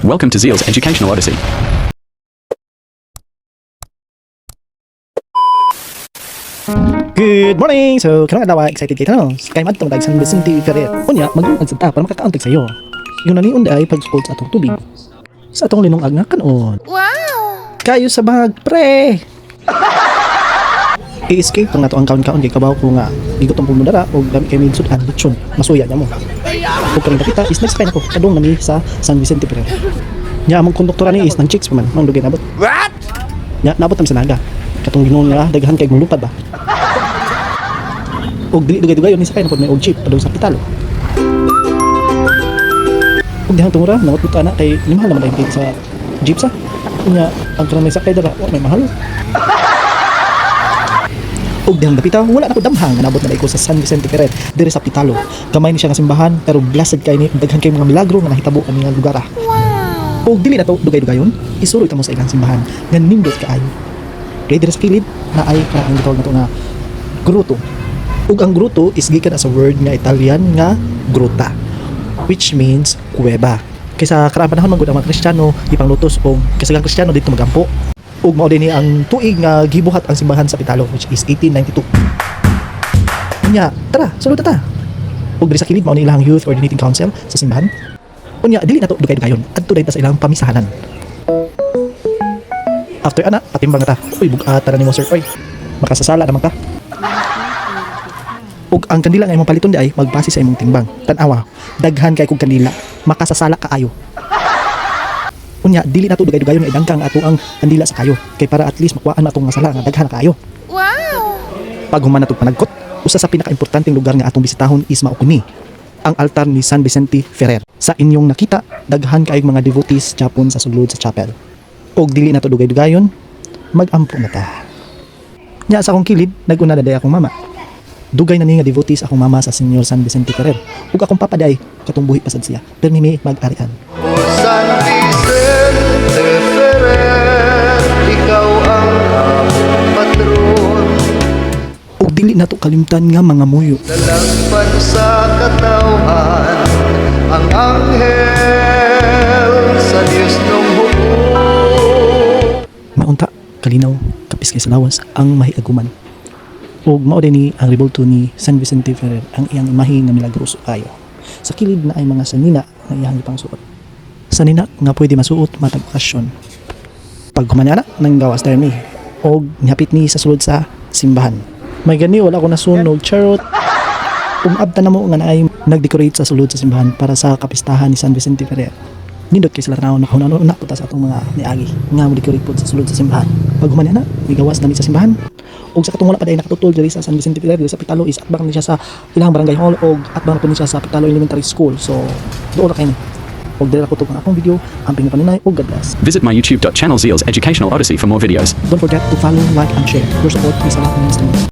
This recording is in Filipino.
Welcome to Zeal's Educational Odyssey. Good morning! So, karong adlaw excited kayo no? Kay madtong dag San Vicente Ferrer. Unya, mag-uwan sa ta para makakaantag sa iyo. Yung naniun ay pag-support sa atong tubig. Sa atong linong agna kanon. Wow! Kayo sa bag, pre! I-escape pang nato ang kaon-kaon kay kabaw ko nga igotong pumudara o gamit kay minsud an lechon. Masuya niya mo. Ug karong dapita is next time ako kadong nami sa San Vicente Ferrer. Nya among konduktora ni is nang chicks pa man, mang dugay nabot. What? Nya nabot tam sa naga. Katong ginon nga daghan kay mulupad ba. Og dili dugay-dugay ni sakay na pod may og jeep padung sa pitalo. Og dihang tungura nawat mo ana kay limahal naman ay sa jeep sa. Unya ang kanang may sakay dara wa may mahal. Og dihang dapita wala na ko damhang nga nabot na ko sa San Vicente Ferrer diri sa Pitalo. Gamay ni siya nga simbahan pero blessed kay ni daghan kay mga milagro nga nahitabo ani nga lugar. Wow! Og dili na to dugay-dugayon isuro ita mo sa ilang simbahan nga nindot kaayo. Kay diri sa kilid na ay ang gitawag nato nga gruto. Ug ang gruto is gikan as a word nga Italian nga gruta, which means kuweba. Kaysa karang panahon man gud ang mga Kristiyano ipanglutos og kasagang Kristiyano dito magampo. Ug mao dinhi ang tuig nga gibuhat ang simbahan sa Pitalo, which is 1892. Unya, tara, sulod ta. Ug diri sa kilid mao ni ilang youth coordinating council sa simbahan. Unya, dili na to dugay-dugayon, adto dayta sa ilang pamisahanan. After ana, patimbang na ta. Uy, bugata na nimo sir, oy. Makasasala naman ka. Ug ang kandila nga imong paliton di ay magbase sa imong timbang. Tan-awa, daghan kay kog kandila, makasasala ka ayo. Unya, dili na to dugay-dugayon nga idangkang ato ang kandila sa kayo. Kay para at least makuhaan na atong nga sala nga daghan kayo. Wow! Pag human na to panagkot, usa sa pinaka-importanteng lugar nga atong bisitahon is maukuni ang altar ni San Vicente Ferrer. Sa inyong nakita, daghan kaayong mga devotees chapon sa sulod sa chapel. Og dili na to dugay-dugayon, mag-ampo na ta. Nya sa akong kilid, nag-una na day akong mama. Dugay na ni nga devotees akong mama sa Senyor San Vicente Ferrer. Ug akong papa day, katong buhi pasad siya. Permimi mag-arian. San Vicente Ferrer, ikaw ang among patron. Ug dili na to kalimtan nga mga muyo. Dalagpan sa katawhan ang anghel sa Diyos nung hukom. Maunta, kalinaw, kapis kay sa lawas, ang mahiaguman. Ug mao din ni ang rebulto ni San Vicente Ferrer ang iyang imahe nga milagroso kayo. Sa kilid na ay mga sanina nga iyang ipangsuot. Sanina nga pwede masuot matag okasyon. Pag humana nang gawas tayo ni og nihapit ni sa sulod sa simbahan. May gani wala ko nasunog charot. Abta na mo nga naay nag-decorate sa sulod sa simbahan para sa kapistahan ni San Vicente Ferrer. Nindot kay sila raw nakahuna po ta sa atong mga niagi nga mo decorate pod sa sulod sa simbahan. Pag humana migawas nami sa simbahan. Og sa katong wala pa day nakatutol diri sa San Vicente Ferrer diri sa Pitalo is atbang ni siya sa ilang barangay hall og atbang po ni siya sa Pitalo Elementary School. So doon ra kay ni. Og diri ko ang akong video amping paninay og God bless. Visit my YouTube.channel Zeal's Educational Odyssey for more videos. Don't forget to follow, like and share. Your support is a lot in